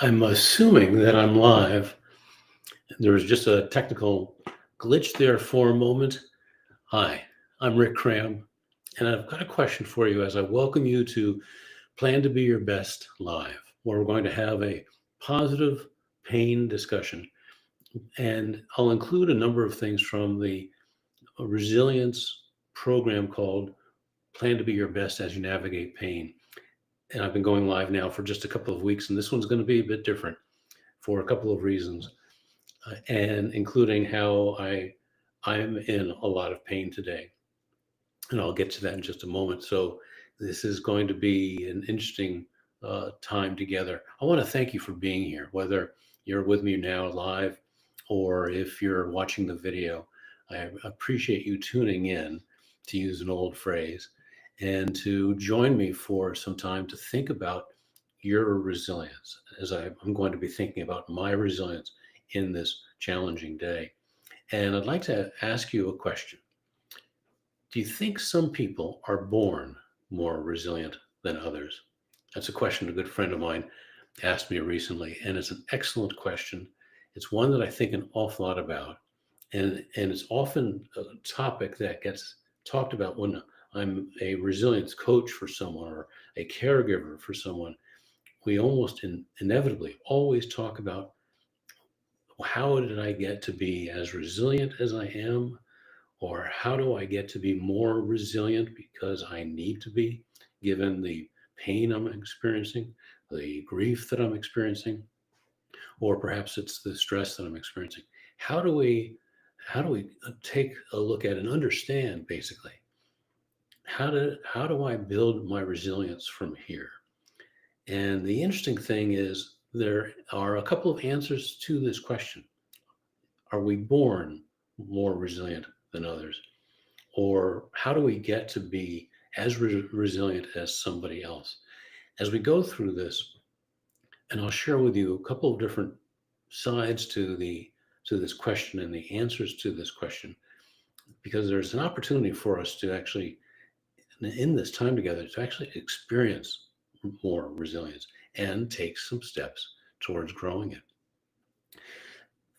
I'm assuming that I'm live. There was just a technical glitch there for a moment. Hi, I'm Rick Cram, and I've got a question for you as I welcome you to Plan to Be Your Best Live, where we're going to have a positive pain discussion. And I'll include a number of things from the resilience program called Plan to Be Your Best as You Navigate Pain. And I've been going live now for just a couple of weeks, and this one's going to be a bit different for a couple of reasons. And including how I'm in a lot of pain today, and I'll get to that in just a moment. So this is going to be an interesting time together. I want to thank you for being here, whether you're with me now live or if you're watching the video. I appreciate you tuning in, to use an old phrase, and to join me for some time to think about your resilience, as I'm going to be thinking about my resilience in this challenging day. And I'd like to ask you a question. Do you think some people are born more resilient than others? That's a question a good friend of mine asked me recently, and it's an excellent question. It's one that I think an awful lot about, and it's often a topic that gets talked about when I'm a resilience coach for someone or a caregiver for someone. We almost inevitably always talk about, how did I get to be as resilient as I am? Or how do I get to be more resilient because I need to be, given the pain I'm experiencing, the grief that I'm experiencing, or perhaps it's the stress that I'm experiencing? How do we take a look at and understand, basically, how do I build my resilience from here? And the interesting thing is, there are a couple of answers to this question. Are we born more resilient than others? Or how do we get to be as resilient as somebody else? As we go through this, and I'll share with you a couple of different sides to this question and the answers to this question, because there's an opportunity for us to actually, in this time together, to actually experience more resilience and take some steps towards growing it.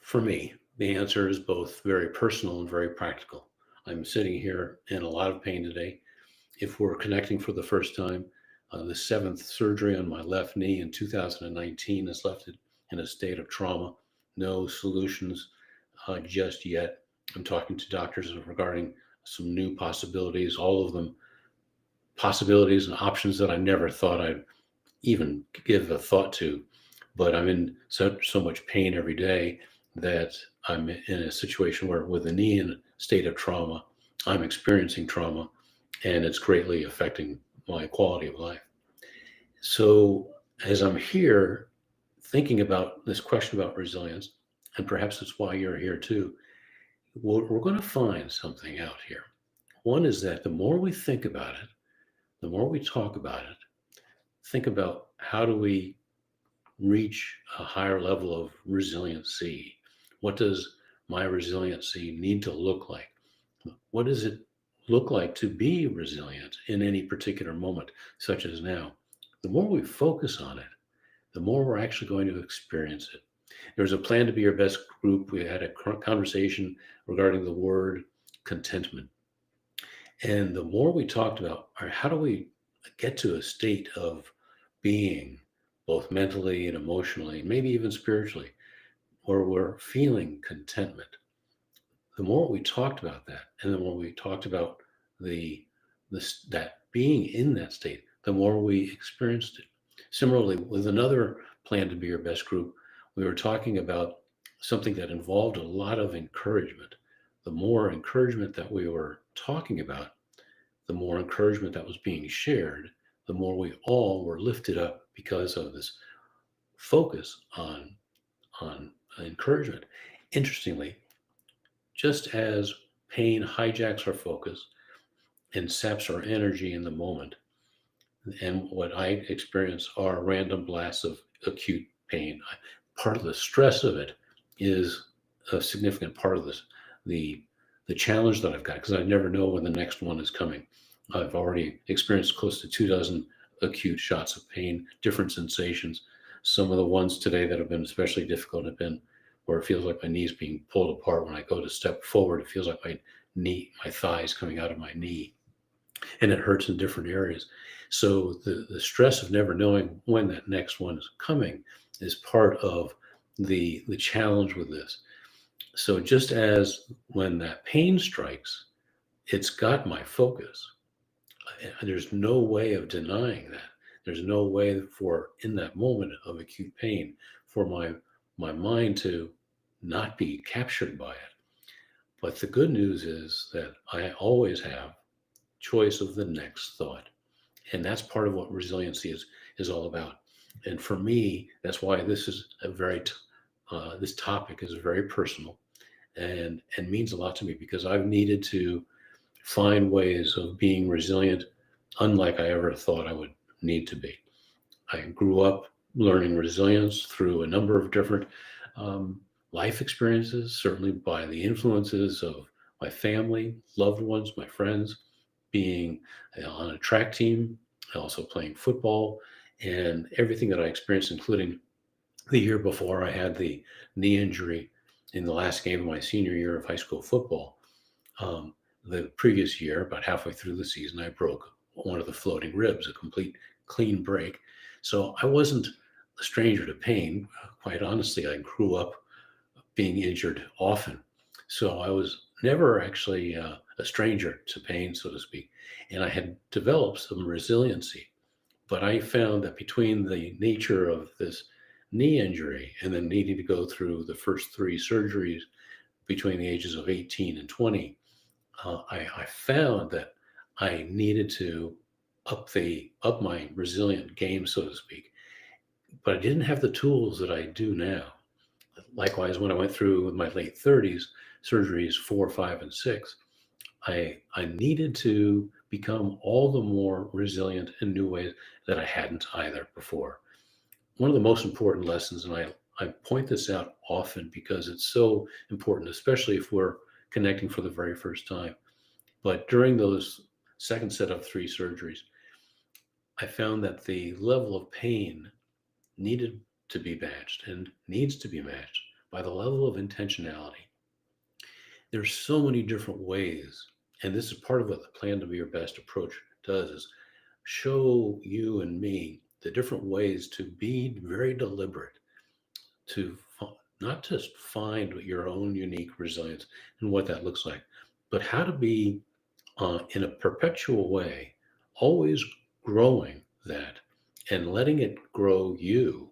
For me, the answer is both very personal and very practical. I'm sitting here in a lot of pain today. If we're connecting for the first time, the seventh surgery on my left knee in 2019 has left it in a state of trauma. No solutions just yet. I'm talking to doctors regarding some new possibilities, all of them possibilities and options that I never thought I'd even give a thought to. But I'm in so much pain every day that I'm in a situation where, with the knee in a state of trauma, I'm experiencing trauma, and it's greatly affecting my quality of life. So as I'm here thinking about this question about resilience, and perhaps that's why you're here too, we're going to find something out here. One is that the more we think about it, the more we talk about it, think about, how do we reach a higher level of resiliency? What does my resiliency need to look like? What does it look like to be resilient in any particular moment, such as now? The more we focus on it, the more we're actually going to experience it. There's a Plan to Be Your Best group. We had a conversation regarding the word contentment. And the more we talked about, how do we get to a state of being, both mentally and emotionally, maybe even spiritually, where we're feeling contentment? The more we talked about that, and the more we talked about that being in that state, the more we experienced it. Similarly, with another Plan to Be Your Best group, we were talking about something that involved a lot of encouragement. The more encouragement that we were talking about, the more encouragement that was being shared, the more we all were lifted up because of this focus on encouragement. Interestingly, just as pain hijacks our focus and saps our energy in the moment, and what I experience are random blasts of acute pain, part of the stress of it is a significant part of this, the challenge that I've got, because I never know when the next one is coming. I've already experienced close to 24 acute shots of pain, different sensations. Some of the ones today that have been especially difficult have been where it feels like my knee's being pulled apart. When I go to step forward, it feels like my thigh is coming out of my knee, and it hurts in different areas. So the stress of never knowing when that next one is coming is part of the challenge with this. So just as when that pain strikes, it's got my focus. There's no way of denying that. There's no way for in that moment of acute pain for my mind to not be captured by it. But the good news is that I always have choice of the next thought. And that's part of what resiliency is all about. And for me, that's why this is this topic is very personal and means a lot to me, because I've needed to find ways of being resilient unlike I ever thought I would need to be. I grew up learning resilience through a number of different um, life experiences, certainly by the influences of my family, loved ones, my friends, being on a track team, also playing football, and everything that I experienced, including the year before I had the knee injury in the last game of my senior year of high school football. The previous year, about halfway through the season, I broke one of the floating ribs, a complete clean break. So I wasn't a stranger to pain. Quite honestly, I grew up being injured often. So I was never actually a stranger to pain, so to speak. And I had developed some resiliency. But I found that between the nature of this knee injury and then needing to go through the first three surgeries between the ages of 18 and 20, I found that I needed to up my resilient game, so to speak. But I didn't have the tools that I do now. Likewise, when I went through with my late 30s, surgeries 4, 5, and 6, I needed to become all the more resilient in new ways that I hadn't either before. One of the most important lessons, and I point this out often because it's so important, especially if we're connecting for the very first time. But during those second set of three surgeries, I found that the level of pain needed to be matched and needs to be matched by the level of intentionality. There's so many different ways, and this is part of what the plan to be your best approach does, is show you and me the different ways to be very deliberate, to not just find your own unique resilience and what that looks like, but how to be in a perpetual way, always growing that and letting it grow you.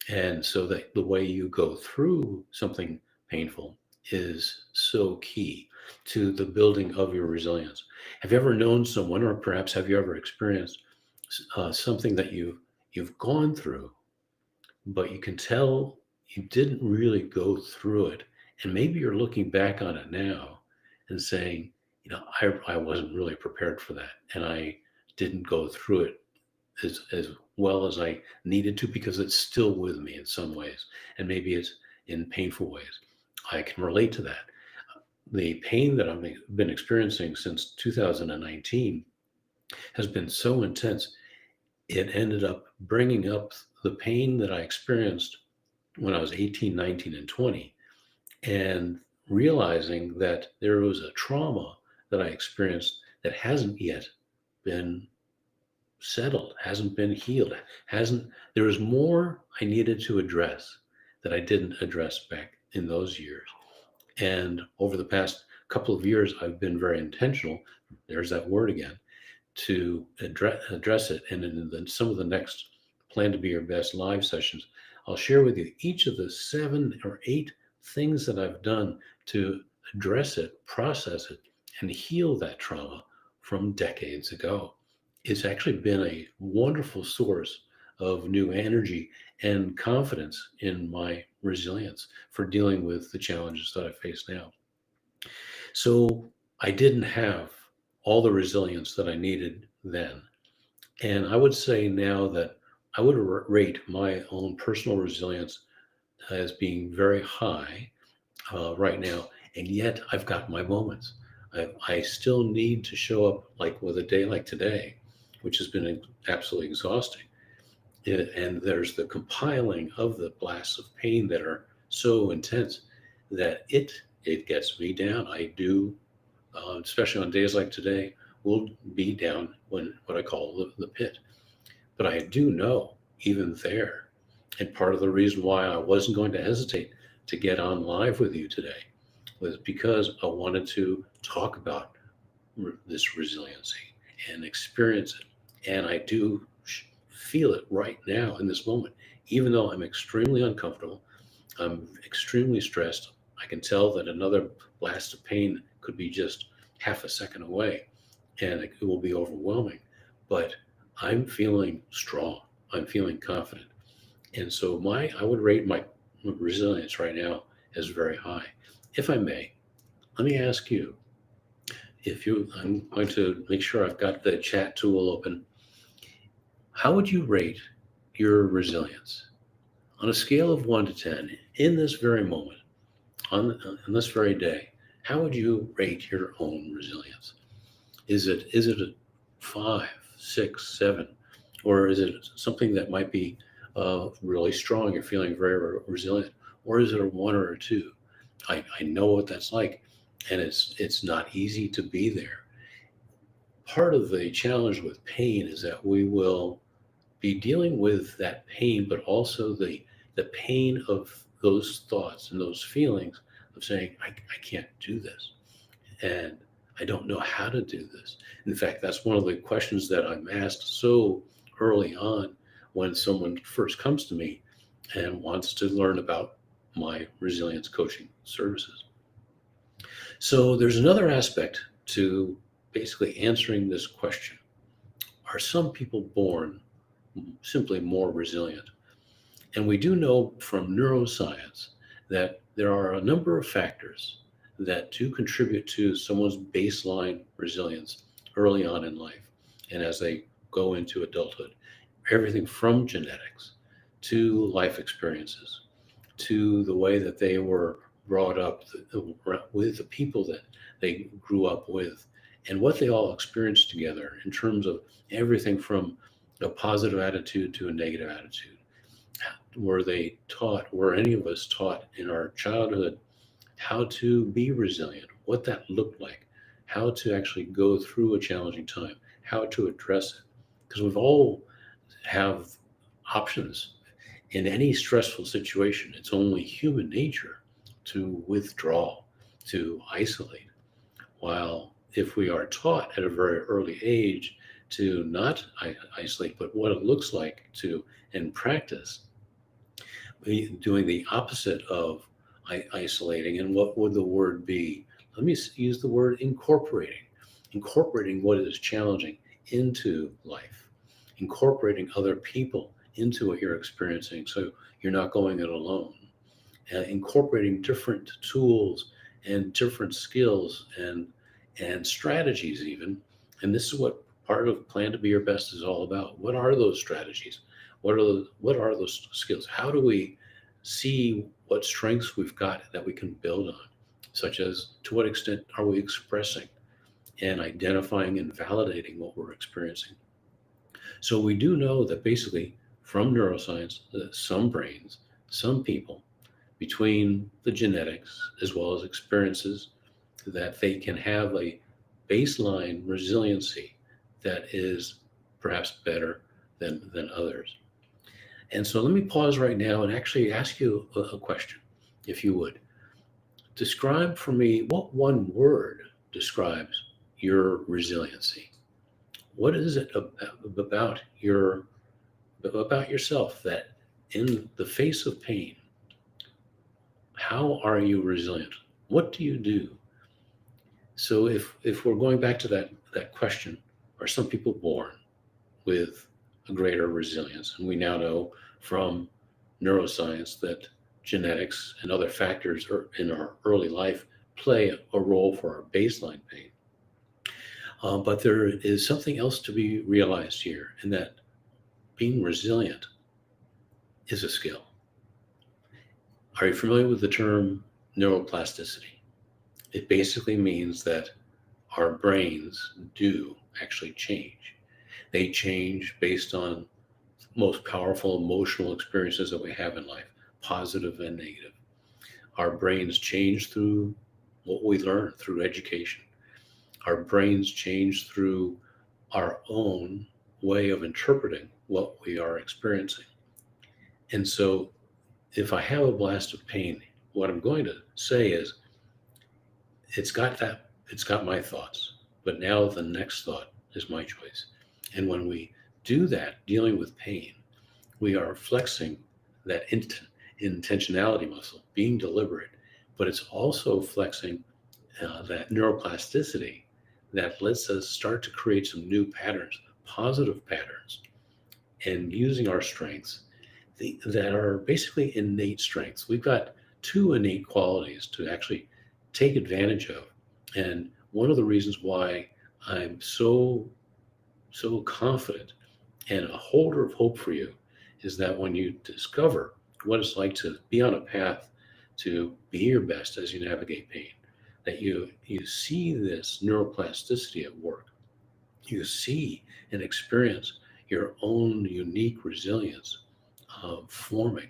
And so that the way you go through something painful is so key to the building of your resilience. Have you ever known someone, or perhaps have you ever experienced something that you've gone through, but you can tell you didn't really go through it, and maybe you're looking back on it now and saying, I wasn't really prepared for that, and I didn't go through it as well as I needed to because it's still with me in some ways, and maybe it's in painful ways. I can relate to that. The pain that I've been experiencing since 2019 has been so intense. It ended up bringing up the pain that I experienced when I was 18, 19, and 20, and realizing that there was a trauma that I experienced that hasn't yet been settled, hasn't been healed, hasn't, there was more I needed to address that I didn't address back in those years. And over the past couple of years, I've been very intentional, there's that word again, to address it. And in some of the next Plan to Be Your Best live sessions, I'll share with you each of the 7 or 8 things that I've done to address it, process it, and heal that trauma from decades ago. It's actually been a wonderful source of new energy and confidence in my resilience for dealing with the challenges that I face now. So I didn't have all the resilience that I needed then. And I would say now that I would rate my own personal resilience as being very high right now. And yet I've got my moments. I still need to show up like with a day like today, which has been absolutely exhausting. And there's the compiling of the blasts of pain that are so intense that it gets me down. I do, especially on days like today, will be down when what I call the pit. But I do know even there, and part of the reason why I wasn't going to hesitate to get on live with you today was because I wanted to talk about this resiliency and experience it. And I do feel it right now in this moment. Even though I'm extremely uncomfortable, I'm extremely stressed, I can tell that another blast of pain could be just half a second away and it will be overwhelming. But I'm feeling strong. I'm feeling confident. And so I would rate my resilience right now as very high. If I may, let me ask you, I'm going to make sure I've got the chat tool open. How would you rate your resilience on a scale of 1 to 10 in this very moment, on this very day? How would you rate your own resilience? Is it a 5, 6, 7, or is it something that might be really strong? You're feeling very resilient, or is it a 1 or a 2? I know what that's like, and it's not easy to be there. Part of the challenge with pain is that we will be dealing with that pain, but also the pain of those thoughts and those feelings of saying, I can't do this. And I don't know how to do this. In fact, that's one of the questions that I'm asked so early on when someone first comes to me and wants to learn about my resilience coaching services. So there's another aspect to basically answering this question. Are some people born simply more resilient? And we do know from neuroscience that there are a number of factors that do contribute to someone's baseline resilience early on in life and as they go into adulthood. Everything from genetics to life experiences to the way that they were brought up with the people that they grew up with and what they all experienced together in terms of everything from a positive attitude to a negative attitude. Were any of us taught in our childhood how to be resilient, what that looked like, how to actually go through a challenging time, how to address it? Because we've all have options in any stressful situation. It's only human nature to withdraw, to isolate. While if we are taught at a very early age to not isolate, but what it looks like to, and practice, doing the opposite of isolating. And what would the word be? Let me use the word incorporating what is challenging into life, incorporating other people into what you're experiencing so you're not going it alone, incorporating different tools and different skills and strategies even. And this is what part of Plan to Be Your Best is all about. What are those strategies? What are those skills? How do we see what strengths we've got that we can build on? Such as, to what extent are we expressing and identifying and validating what we're experiencing? So we do know that basically from neuroscience, that some brains, some people, between the genetics as well as experiences, that they can have a baseline resiliency that is perhaps better than others. And so let me pause right now and actually ask you a question, if you would. Describe for me, what one word describes your resiliency? What is it about yourself that in the face of pain, how are you resilient? What do you do? So if we're going back to that question, are some people born with a greater resilience? And we now know from neuroscience that genetics and other factors in our early life play a role for our baseline pain. But there is something else to be realized here, and that being resilient is a skill. Are you familiar with the term neuroplasticity? It basically means that our brains do actually change. They change based on most powerful emotional experiences that we have in life, positive and negative. Our brains change through what we learn through education. Our brains change through our own way of interpreting what we are experiencing. And so, if I have a blast of pain, what I'm going to say is, it's got my thoughts, but now the next thought is my choice. And when we do that, dealing with pain, we are flexing that intentionality muscle, being deliberate, but it's also flexing that neuroplasticity that lets us start to create some new patterns, positive patterns, and using our strengths that are basically innate strengths. We've got two innate qualities to actually take advantage of. And one of the reasons why I'm so confident and a holder of hope for you is that when you discover what it's like to be on a path to be your best as you navigate pain, that you see this neuroplasticity at work. You see and experience your own unique resilience forming.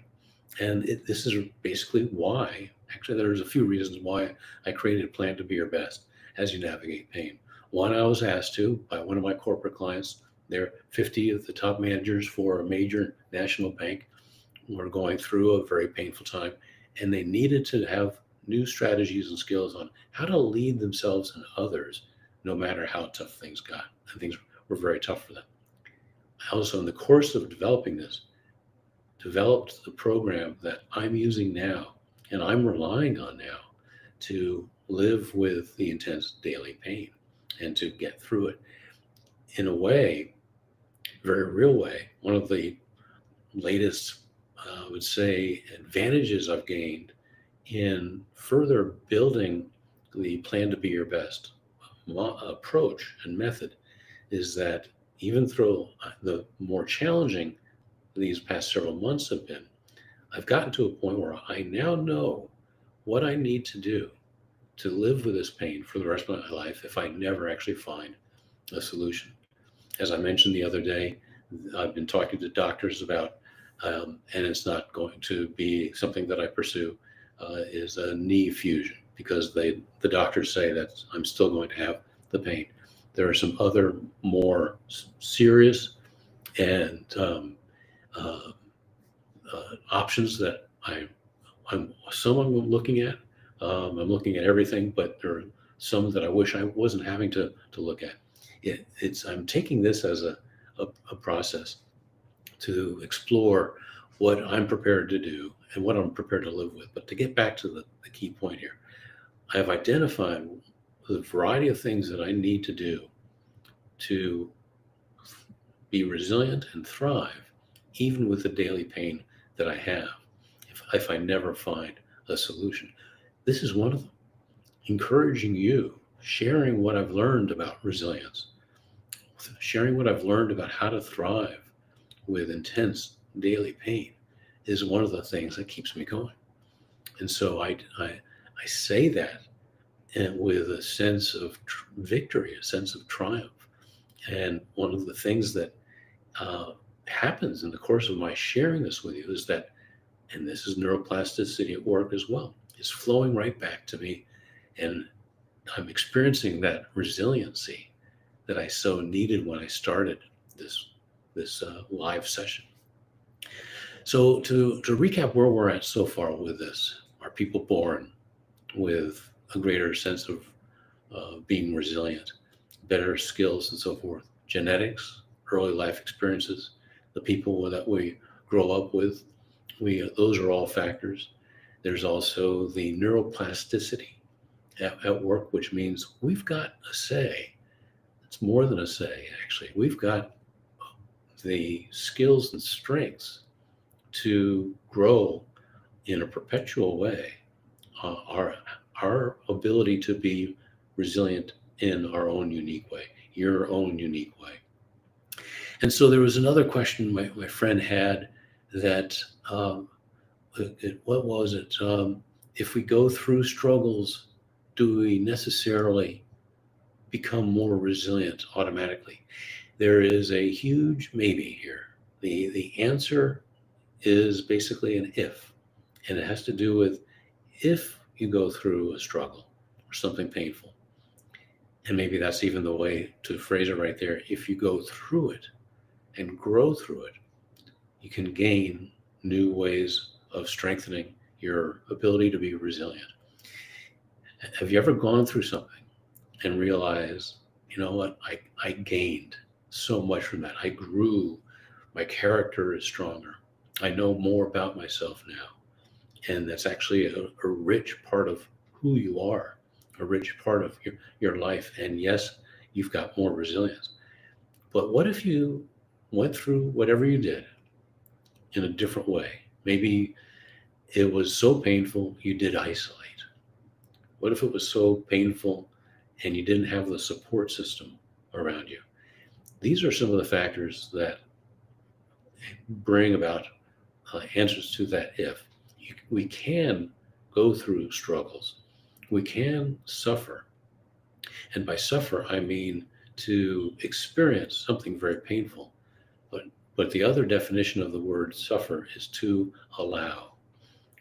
And this is basically why, actually, there's a few reasons why I created a plan to be your best as you navigate pain. One, I was asked to by one of my corporate clients. They're 50 of the top managers for a major national bank. Were going through a very painful time, and they needed to have new strategies and skills on how to lead themselves and others, no matter how tough things got. And things were very tough for them. I also, in the course of developing this, developed the program that I'm using now and I'm relying on now to live with the intense daily pain and to get through it in a way, very real way. One of the latest, I would say, advantages I've gained in further building the plan to be your best approach and method is that even though the more challenging these past several months have been, I've gotten to a point where I now know what I need to do to live with this pain for the rest of my life if I never actually find a solution. As I mentioned the other day, I've been talking to doctors about, and it's not going to be something that I pursue, is a knee fusion because the doctors say that I'm still going to have the pain. There are some other more serious and uh, options that I'm looking at. I'm looking at everything, but there are some that I wish I wasn't having to look at. I'm taking this as a process to explore what I'm prepared to do and what I'm prepared to live with. But to get back to the key point here, I have identified the variety of things that I need to do to be resilient and thrive, even with the daily pain that I have, if I never find a solution. This is one of them. Encouraging you, sharing what I've learned about resilience, sharing what I've learned about how to thrive with intense daily pain is one of the things that keeps me going. And so I say that and with a sense of victory, a sense of triumph. And one of the things that happens in the course of my sharing this with you is that, and this is neuroplasticity at work as well, it's flowing right back to me. And I'm experiencing that resiliency that I so needed when I started this live session. So to recap where we're at so far with this, are people born with a greater sense of being resilient, better skills and so forth? Genetics, early life experiences, the people that we grow up with, those are all factors. There's also the neuroplasticity at work, which means we've got a say. It's more than a say, actually. We've got the skills and strengths to grow in a perpetual way, our ability to be resilient in our own unique way, your own unique way. And so there was another question my friend had that, what was it? If we go through struggles, do we necessarily become more resilient automatically? There is a huge maybe here. The answer is basically an if, and it has to do with if you go through a struggle or something painful, and maybe that's even the way to phrase it right there. If you go through it and grow through it, you can gain new ways of strengthening your ability to be resilient. Have you ever gone through something and realized, you know what, I gained so much from that? I grew, my character is stronger. I know more about myself now. And that's actually a rich part of who you are, a rich part of your life. And yes, you've got more resilience. But what if you went through whatever you did in a different way? Maybe it was so painful you did isolate. What if it was so painful and you didn't have the support system around you? These are some of the factors that bring about answers to that if. We can go through struggles. We can suffer. And by suffer, I mean to experience something very painful. But the other definition of the word suffer is to allow.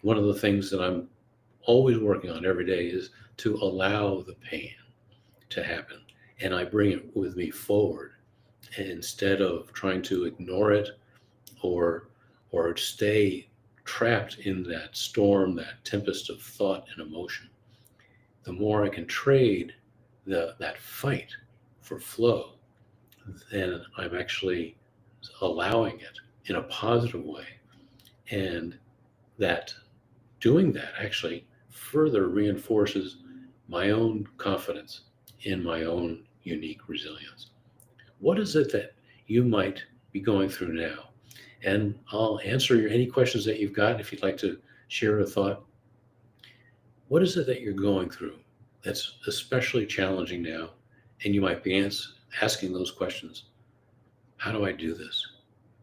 One of the things that I'm always working on every day is to allow the pain to happen. And I bring it with me forward instead of trying to ignore it or stay trapped in that storm, that tempest of thought and emotion. The more I can trade that fight for flow, then I'm actually allowing it in a positive way. And that doing that actually further reinforces my own confidence in my own unique resilience. What is it that you might be going through now? And I'll answer any questions that you've got if you'd like to share a thought. What is it that you're going through that's especially challenging now? And you might be asking those questions. How do I do this?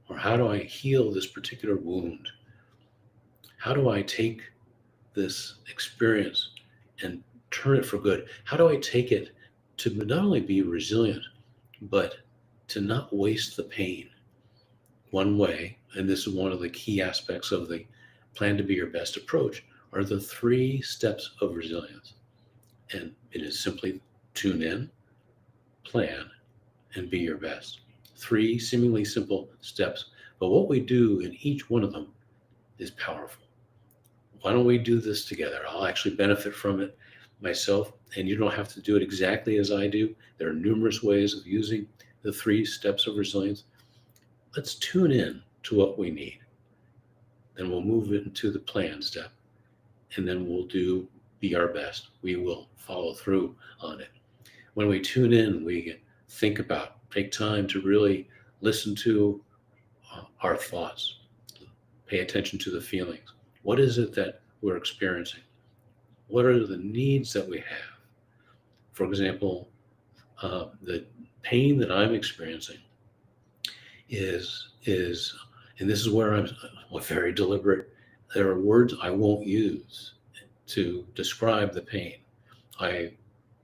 Or how do I heal this particular wound? How do I take this experience and turn it for good? How do I take it to not only be resilient, but to not waste the pain? One way, and this is one of the key aspects of the plan to be your best approach, are the 3 steps of resilience. And it is simply tune in, plan, and be your best. 3 seemingly simple steps, but what we do in each one of them is powerful. Why don't we do this together? I'll actually benefit from it myself, and you don't have to do it exactly as I do. There are numerous ways of using the 3 steps of resilience. Let's tune in to what we need. Then we'll move into the plan step, and then we'll be our best. We will follow through on it. When we tune in, we take time to really listen to our thoughts, pay attention to the feelings. What is it that we're experiencing? What are the needs that we have? For example, the pain that I'm experiencing is, and this is where I'm very deliberate. There are words I won't use to describe the pain.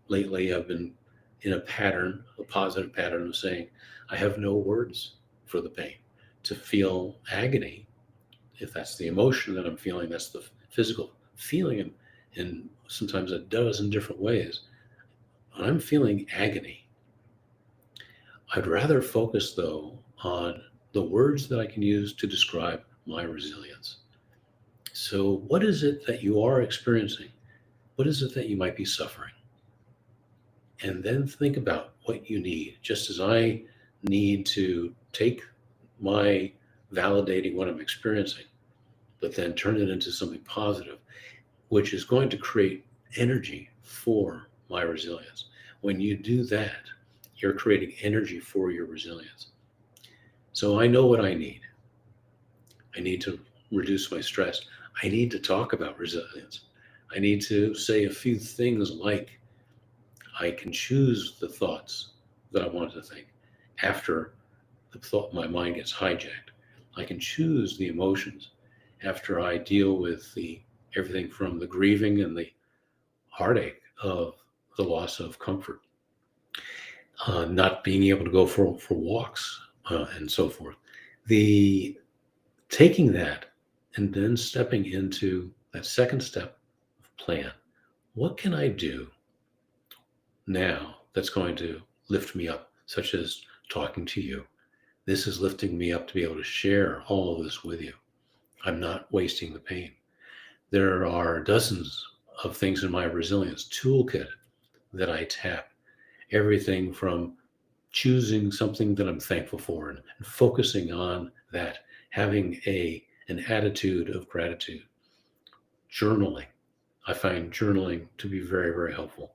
Lately have been in a positive pattern of saying, I have no words for the pain. To feel agony, if that's the emotion that I'm feeling, that's the physical feeling in sometimes a dozen different ways. When I'm feeling agony, I'd rather focus though on the words that I can use to describe my resilience. So what is it that you are experiencing? What is it that you might be suffering? And then think about what you need, just as I need to take my validating what I'm experiencing, but then turn it into something positive, which is going to create energy for my resilience. When you do that, you're creating energy for your resilience. So I know what I need. I need to reduce my stress. I need to talk about resilience. I need to say a few things like, I can choose the thoughts that I want to think after my mind gets hijacked. I can choose the emotions after I deal with everything from the grieving and the heartache of the loss of comfort, not being able to go for walks and so forth. The taking that and then stepping into that second step of plan. What can I do now that's going to lift me up, such as talking to you? This is lifting me up to be able to share all of this with you. I'm not wasting the pain. There are dozens of things in my resilience toolkit that I tap. Everything from choosing something that I'm thankful for and focusing on that, having an attitude of gratitude, journaling. I find journaling to be very, very helpful.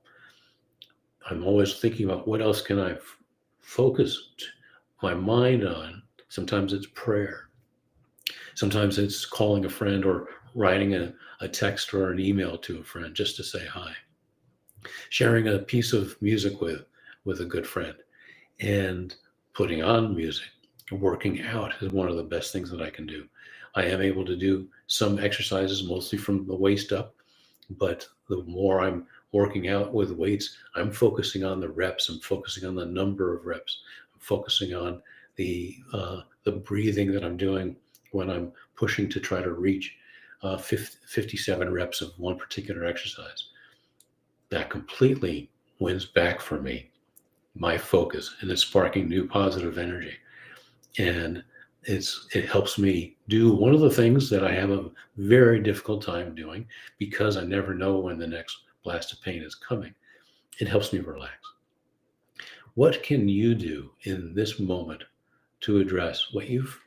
I'm always thinking about what else can I focus my mind on. Sometimes it's prayer. Sometimes it's calling a friend or writing a text or an email to a friend just to say hi. Sharing a piece of music with a good friend and putting on music. Working out is one of the best things that I can do. I am able to do some exercises mostly from the waist up, but the more I'm working out with weights, I'm focusing on the reps. I'm focusing on the number of reps. I'm focusing on the breathing that I'm doing when I'm pushing to try to reach 57 reps of one particular exercise. That completely wins back for me my focus, and it's sparking new positive energy. And it helps me do one of the things that I have a very difficult time doing because I never know when the next blast of pain is coming. It helps me relax. What can you do in this moment to address what you've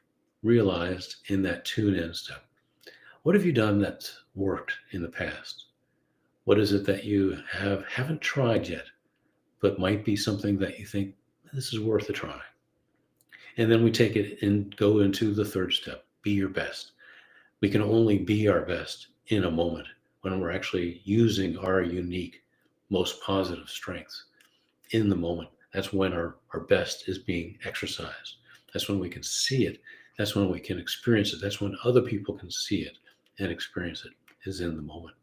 realized in that tune in step? What have you done that's worked in the past? What is it that you haven't tried yet, but might be something that you think this is worth a try? And then we take it and go into the third step, be your best. We can only be our best in a moment when we're actually using our unique, most positive strengths in the moment. That's when our best is being exercised. That's when we can see it. That's when we can experience it. That's when other people can see it and experience it, is in the moment.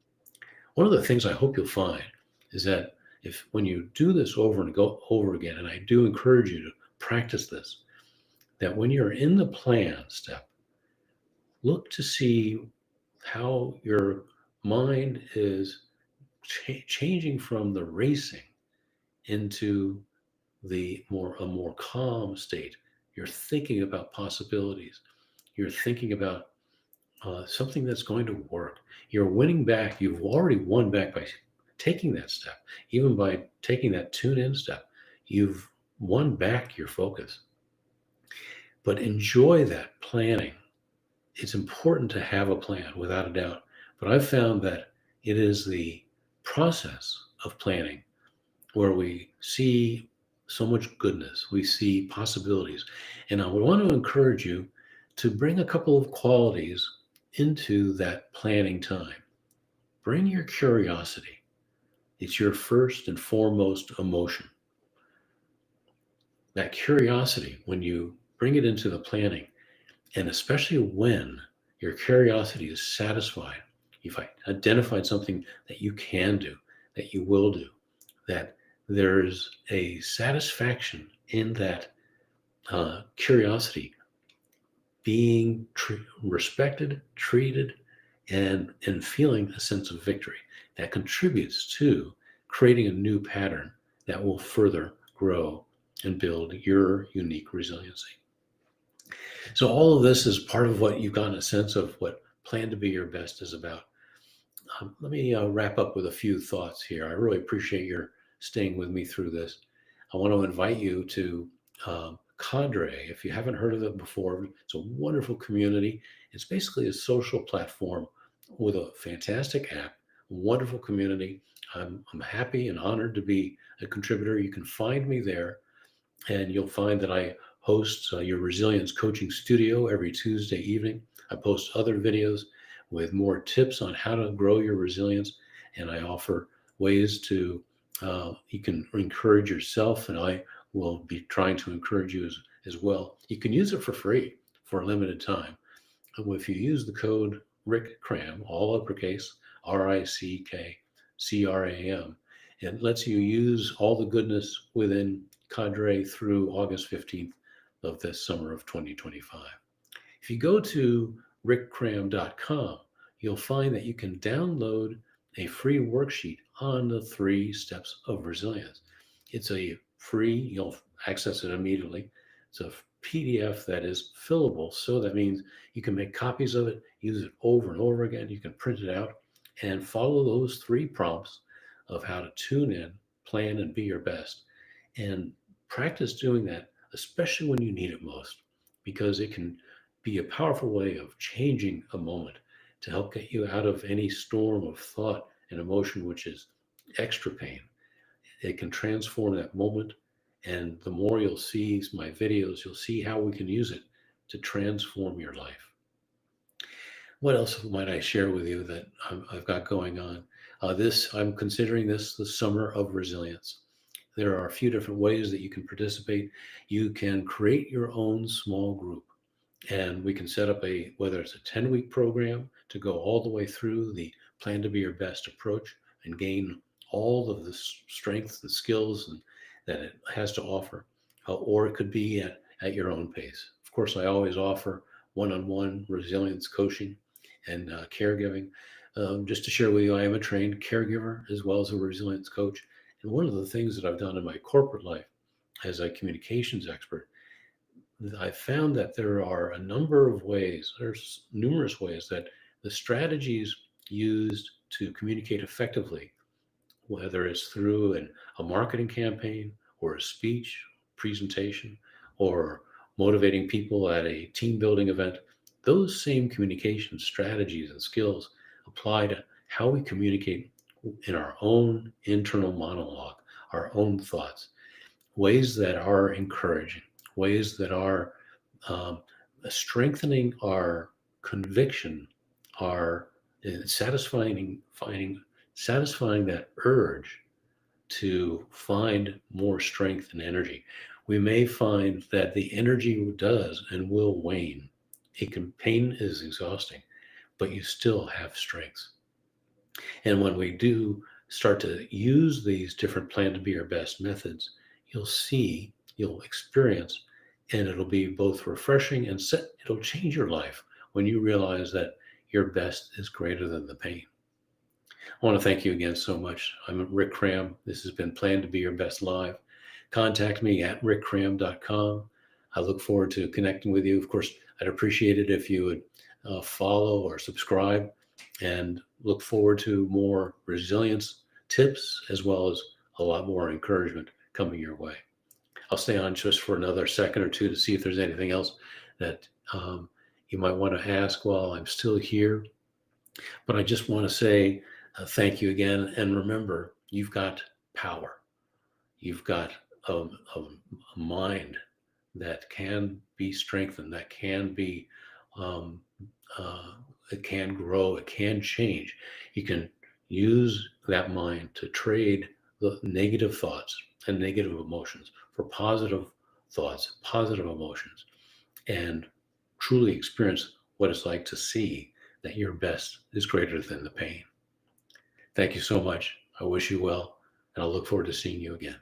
One of the things I hope you'll find is that if when you do this over and go over again, and I do encourage you to practice this, that when you're in the plan step, look to see how your mind is changing from the racing into a more calm state. You're thinking about possibilities. You're thinking about something that's going to work. You're winning back. You've already won back by taking that step. Even by taking that tune in step, you've won back your focus. But enjoy that planning. It's important to have a plan, without a doubt. But I've found that it is the process of planning where we see so much goodness, we see possibilities. And I would want to encourage you to bring a couple of qualities into that planning time. Bring your curiosity. It's your first and foremost emotion. That curiosity, when you bring it into the planning, and especially when your curiosity is satisfied, you've identified something that you can do, that you will do, that there's a satisfaction in that curiosity being respected, treated, and feeling a sense of victory that contributes to creating a new pattern that will further grow and build your unique resiliency. So all of this is part of what you've gotten a sense of what Plan to Be Your Best is about. Let me wrap up with a few thoughts here. I really appreciate your staying with me through this. I want to invite you to Cadre. If you haven't heard of it before, it's a wonderful community. It's basically a social platform with a fantastic app, wonderful community. I'm happy and honored to be a contributor. You can find me there, and you'll find that I host your Resilience Coaching Studio every Tuesday evening. I post other videos with more tips on how to grow your resilience, and I offer ways to you can encourage yourself, and I will be trying to encourage you as well. You can use it for free for a limited time. If you use the code Rick Cram, all uppercase, RICKCRAM, it lets you use all the goodness within Cadre through August 15th of this summer of 2025. If you go to rickcram.com, you'll find that you can download a free worksheet on the 3 steps of resilience. It's a free, you'll access it immediately. It's a PDF that is fillable, so that means you can make copies of it, use it over and over again. You can print it out and follow those 3 prompts of how to tune in, plan, and be your best. And practice doing that, especially when you need it most, because it can be a powerful way of changing a moment to help get you out of any storm of thought and emotion, which is extra pain. It can transform that moment. And the more you'll see my videos, you'll see how we can use it to transform your life. What else might I share with you that I've got going on? I'm considering this the summer of resilience. There are a few different ways that you can participate. You can create your own small group, and we can set up whether it's a 10-week program to go all the way through the plan to be your best approach and gain all of the strengths and skills that it has to offer, or it could be at your own pace. Of course, I always offer one-on-one resilience coaching and caregiving. Just to share with you, I am a trained caregiver as well as a resilience coach. And one of the things that I've done in my corporate life as a communications expert, I found that there are a number of ways, there's numerous ways that the strategies used to communicate effectively, whether it's through a marketing campaign or a speech, presentation, or motivating people at a team building event, those same communication strategies and skills apply to how we communicate in our own internal monologue, our own thoughts, ways that are encouraging, ways that are um, strengthening our conviction, are satisfying that urge to find more strength and energy. We may find that the energy does and will wane. Pain is exhausting, but you still have strengths. And when we do start to use these different plan to be your best methods, you'll experience, and it'll be both refreshing and it'll change your life when you realize that your best is greater than the pain. I want to thank you again so much. I'm Rick Cram. This has been Plan to Be Your Best Live. Contact me at rickcram.com. I look forward to connecting with you. Of course, I'd appreciate it if you would follow or subscribe, and look forward to more resilience tips as well as a lot more encouragement coming your way. I'll stay on just for another second or two to see if there's anything else that you might want to ask while I'm still here. But I just want to say thank you again. And remember, you've got power. You've got a mind that can be strengthened, that can be, it can grow, it can change. You can use that mind to trade the negative thoughts and negative emotions for positive thoughts, positive emotions, and truly experience what it's like to see that your best is greater than the pain. Thank you so much. I wish you well, and I'll look forward to seeing you again.